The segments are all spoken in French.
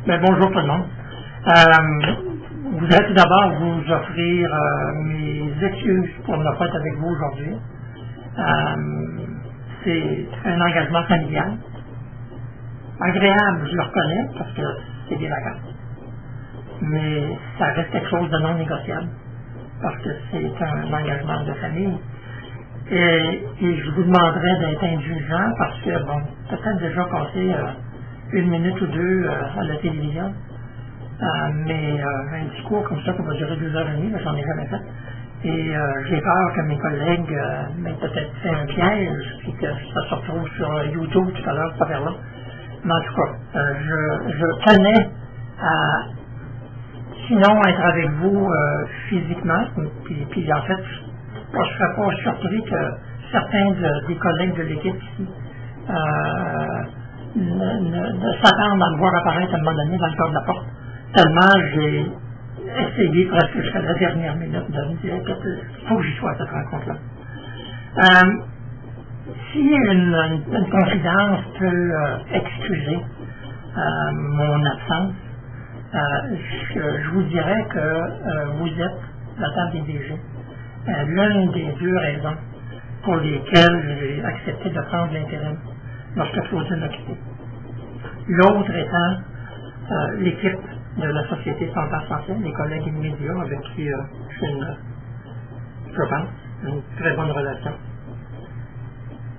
Ben, bonjour tout le monde. Je voudrais tout d'abord vous offrir mes excuses pour ne pas être avec vous aujourd'hui. C'est un engagement familial. Agréable, je le reconnais, parce que c'est des vacances. Mais ça reste quelque chose de non négociable, parce que c'est un engagement de famille. Et je vous demanderais d'être indulgent, parce que, bon, peut-être déjà passé une minute ou deux à la télévision, mais un discours comme ça qui va durer 2 heures et demie, j'en ai jamais fait. Et j'ai peur que mes collègues m'aient peut-être fait un piège, puis que ça se retrouve sur YouTube tout à l'heure, cette affaire-là. Mais en tout cas, je tenais à, sinon, être avec vous physiquement, puis en fait, je ne serais pas surpris que certains des collègues de l'équipe ici ne s'attendent à me voir apparaître à un moment donné dans le corps de la porte. Tellement j'ai essayé presque jusqu'à la dernière minute de me dire qu'il faut que j'y sois à cette rencontre-là. Si une confidence peut excuser mon absence, je vous dirais que vous êtes, la table des DG, l'une des deux raisons pour lesquelles j'ai accepté de prendre l'intérim lorsque Claudine m'a quitté. L'autre étant l'équipe de la Société Santé Française, les collègues immédiats avec qui j'ai je pense, une très bonne relation.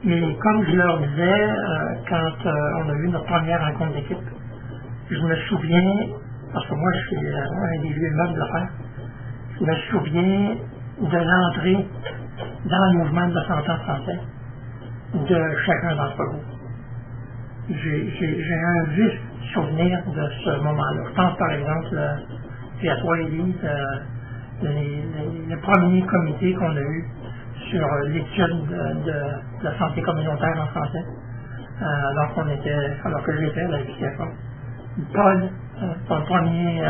Et comme je leur disais, quand on a eu notre première rencontre d'équipe, je me souviens, parce que moi je suis un des vieux meubles de l'affaire, je me souviens de l'entrée dans le mouvement de la santé en français de chacun d'entre vous. J'ai un vif souvenir de ce moment-là. Je pense par exemple, puis à toi Élise, le premier comité qu'on a eu sur l'étude de la santé communautaire en français, alors que j'étais à la FCFA. Paul, son premier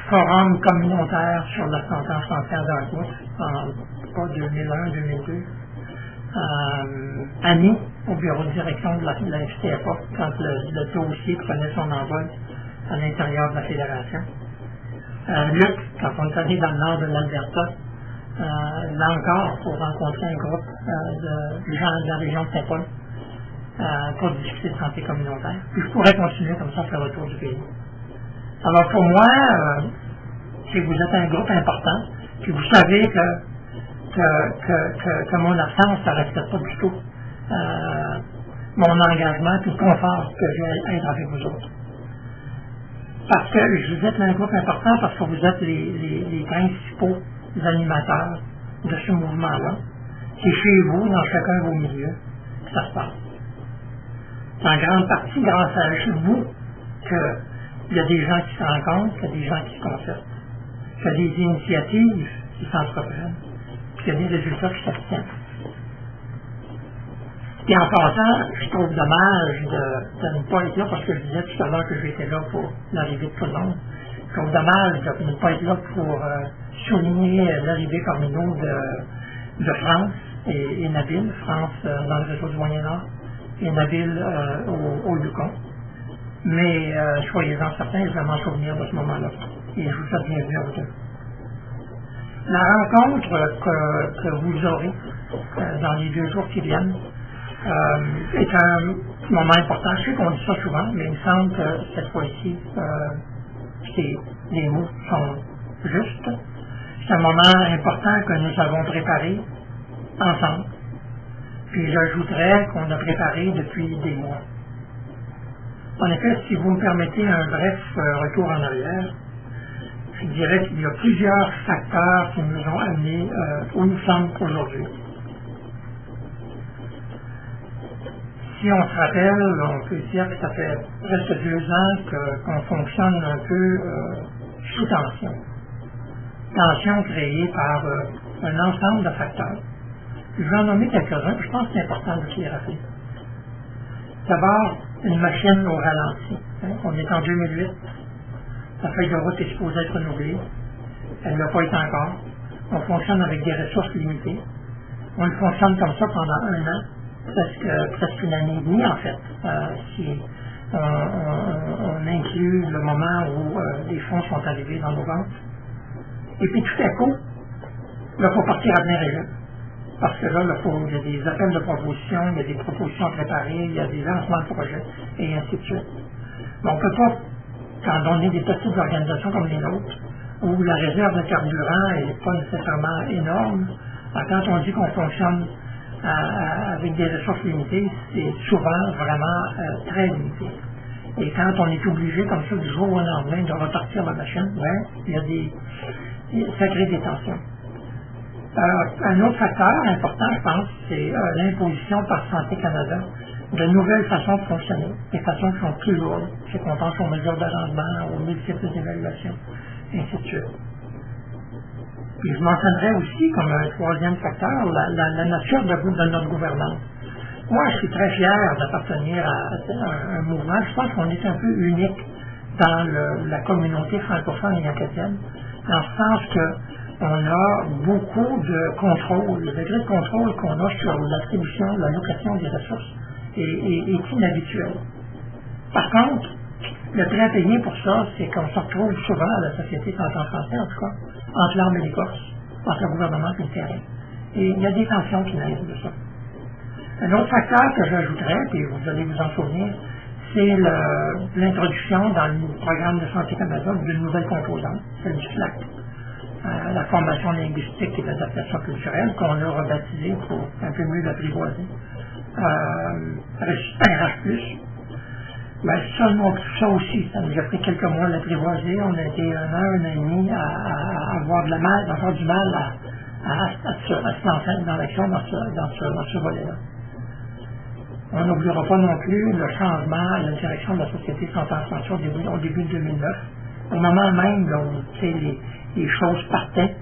forum communautaire sur la santé en français à Dartmouth, en 2001-2002. Annie, au bureau de direction de la FCFA, quand le dossier prenait son envol à l'intérieur de la fédération. Luc, quand on est allé dans le nord de l'Alberta, là encore, pour rencontrer un groupe de gens de la région de Saint-Paul pour discuter de santé communautaire. Puis je pourrais continuer comme ça, faire le tour du pays. Alors pour moi, si vous êtes un groupe important, puis vous savez que mon absence, ça ne reflète pas du tout mon engagement et le confort que j'ai à être avec vous autres. Parce que vous êtes un groupe important, parce que vous êtes les principaux animateurs de ce mouvement-là. C'est chez vous, dans chacun de vos milieux, que ça se passe. C'est en grande partie grâce à vous qu'il y a des gens qui se rencontrent, qu'il y a des gens qui se concertent, qu'il y a des initiatives qui s'entreprennent, puis qu'il y a des résultats qui s'obtiennent. Et en passant, je trouve dommage de ne pas être là, parce que je disais tout à l'heure que j'étais là pour l'arrivée de tout le monde. Je trouve dommage de ne pas être là pour souligner l'arrivée parmi nous de France et Nabil, France dans le réseau du Moyen-Nord, et Nabil au Yukon. Mais soyez-en certains, je vais m'en souvenir de ce moment-là. Et je vous souhaite bienvenue à vous deux. La rencontre que vous aurez dans les 2 jours qui viennent est un moment important. Je sais qu'on dit ça souvent, mais il me semble que cette fois-ci, les mots sont justes. C'est un moment important que nous avons préparé ensemble. Puis j'ajouterais qu'on a préparé depuis des mois. En effet, si vous me permettez un bref retour en arrière, je dirais qu'il y a plusieurs facteurs qui nous ont amenés où nous sommes aujourd'hui. Si on se rappelle, on peut dire que ça fait presque 2 ans qu'on fonctionne un peu sous tension. Tension créée par un ensemble de facteurs. Je vais en nommer quelques-uns, je pense que c'est important de les rappeler. D'abord, une machine au ralenti. On est en 2008. La feuille de route est supposée être renouvelée. Elle ne l'a pas été encore. On fonctionne avec des ressources limitées. On le fonctionne comme ça pendant 1 an, presque 1 année et demie en fait, si on inclut le moment où les fonds sont arrivés dans nos ventes. Et puis tout à coup, là, il faut partir à plein régime. Parce que là, il y a des appels de propositions, il y a des propositions préparées, il y a des lancements de projets, et ainsi de suite. Mais on ne peut pas, quand on est des petites organisations comme les nôtres, où la réserve de carburant n'est pas nécessairement énorme, quand on dit qu'on fonctionne avec des ressources limitées, c'est souvent vraiment très limité. Et quand on est obligé, comme ça, du jour au lendemain, de repartir la machine, il y a ça crée des tensions. Un autre facteur important, je pense, c'est l'imposition par Santé Canada de nouvelles façons de fonctionner, des façons qui sont plus lourdes, c'est qu'on pense aux mesures d'arrangement, aux multiples évaluations, et ainsi de suite. Puis je mentionnerais aussi, comme un troisième facteur, la nature de notre gouvernance. Moi, je suis très fier d'appartenir à un mouvement. Je pense qu'on est un peu unique dans la communauté francophone et acadienne, dans le sens qu'on a beaucoup de contrôle. Le degré de contrôle qu'on a sur l'attribution, l'allocation des ressources est inhabituel. Par contre, le prix à payer pour ça, c'est qu'on se retrouve souvent à la société en français, en tout cas, entre l'arme et l'écorce, entre le gouvernement et le terrain. Et il y a des tensions qui naissent de ça. Un autre facteur que j'ajouterais, puis vous allez vous en souvenir, c'est l'introduction dans le programme de Santé Canada d'une nouvelle composante, celle du FLAC, la formation linguistique et l'adaptation culturelle, qu'on a rebaptisée pour un peu mieux l'apprivoiser. RH+. Ben, ça aussi, ça nous a pris quelques mois à l'apprivoiser. On a été un an et demi à avoir du mal à se lancer dans l'action dans ce volet-là. On n'oubliera pas non plus le changement à la direction de la Société Santé en Santé au début de 2009. Au moment même où les choses partaient,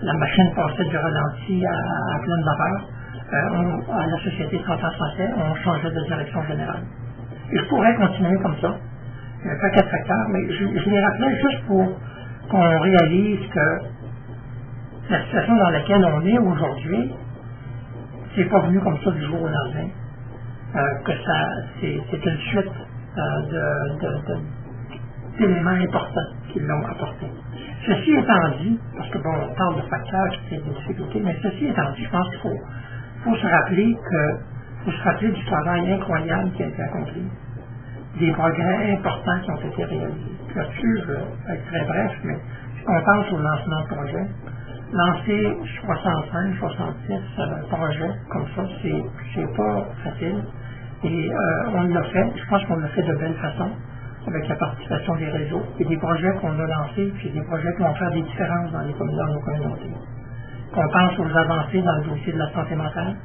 la machine passait du ralenti à pleine vapeur, à la Société Santé en Santé, on changeait de direction générale. Et je pourrais continuer comme ça. Il y a un paquet de facteurs, mais je les rappelais juste pour qu'on réalise que la situation dans laquelle on est aujourd'hui, c'est pas venu comme ça du jour au lendemain. Que c'est une suite d'éléments importants qui l'ont apporté. Ceci étant dit, parce que bon, on parle de facteurs qui créent des difficultés, mais ceci étant dit, je pense qu'il faut se rappeler du travail incroyable qui a été accompli, des progrès importants qui ont été réalisés. Là-dessus, je vais être très bref, mais si on pense au lancement de projet, lancer 65, 66 projets comme ça, c'est pas facile. Et on l'a fait, je pense qu'on l'a fait de belle façon, avec la participation des réseaux. Et des projets qu'on a lancés, puis des projets qui vont faire des différences dans nos communautés. On pense aux avancées dans le dossier de la santé mentale,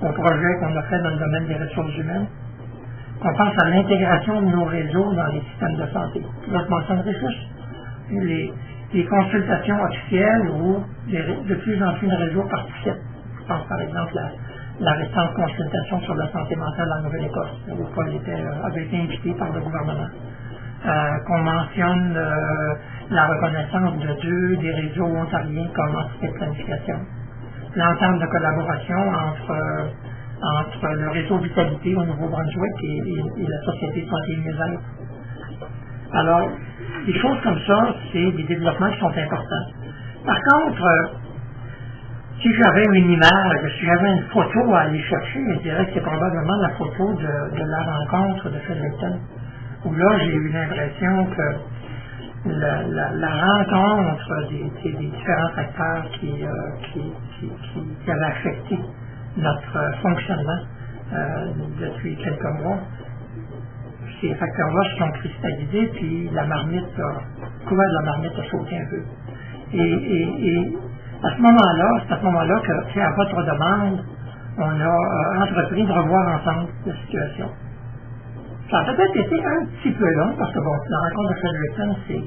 aux projets qu'on a fait dans le domaine des ressources humaines. On pense à l'intégration de nos réseaux dans les systèmes de santé. Là, je mentionnerai juste les consultations officielles où de plus en plus de réseaux participent. Je pense par exemple à la récente consultation sur la santé mentale en Nouvelle-Écosse, où Paul avait été invité par le gouvernement. Qu'on mentionne la reconnaissance de des réseaux ontariens comme entité de planification. L'entente de collaboration entre le réseau Vitalité au Nouveau-Brunswick et la Société de santé et mieux-être. Alors, des choses comme ça, c'est des développements qui sont importants. Par contre, si j'avais une image, si j'avais une photo à aller chercher, je dirais que c'est probablement la photo de la rencontre de Fredericton, où là, j'ai eu l'impression que la rencontre des différents facteurs qui avaient affecté notre fonctionnement depuis quelques mois, ces facteurs-là se sont cristallisés, puis la marmite a sauté un peu. Et à ce moment-là que, à votre demande, on a entrepris de revoir ensemble la situation. Ça a peut-être été un petit peu long, parce que bon, la rencontre de Fredericton, c'est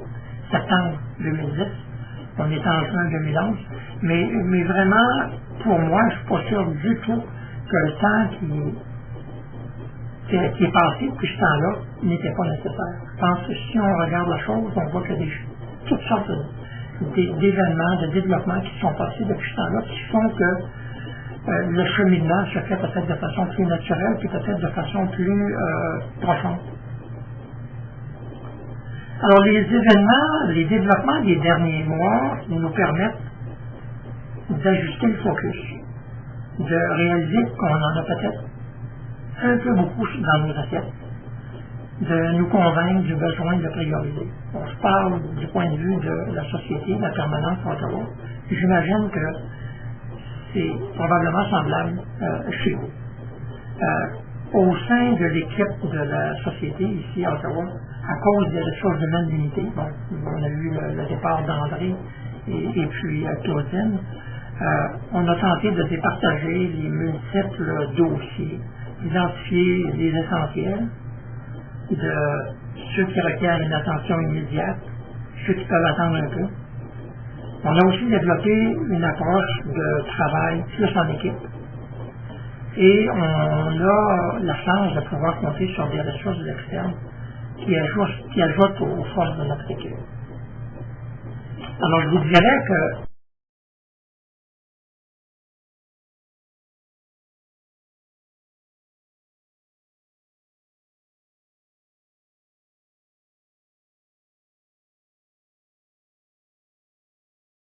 septembre 2010, on est en juin 2011, mais vraiment, pour moi, je ne suis pas sûr du tout que le temps qui est passé depuis ce temps-là n'était pas nécessaire. Je pense que si on regarde la chose, on voit qu'il y a toutes sortes d'événements, de développements qui sont passés depuis ce temps-là, qui font que le cheminement se fait peut-être de façon plus naturelle, puis peut-être de façon plus profonde. Alors, les événements, les développements des derniers mois nous permettent d'ajuster le focus, de réaliser qu'on en a peut-être un peu beaucoup dans nos assiettes, de nous convaincre du besoin de prioriser. On se parle du point de vue de la société, de la permanence à Ottawa. J'imagine que c'est probablement semblable chez vous. Au sein de l'équipe de la société ici à Ottawa, à cause des ressources humaines limitées, bon, on a eu le départ d'André et puis Claudine, on a tenté de départager les multiples dossiers, d'identifier les essentiels, de ceux qui requièrent une attention immédiate, ceux qui peuvent attendre un peu. On a aussi développé une approche de travail plus en équipe. Et on a la chance de pouvoir compter sur des ressources externes qui ajoutent aux forces de notre équipe. Alors je vous dirais que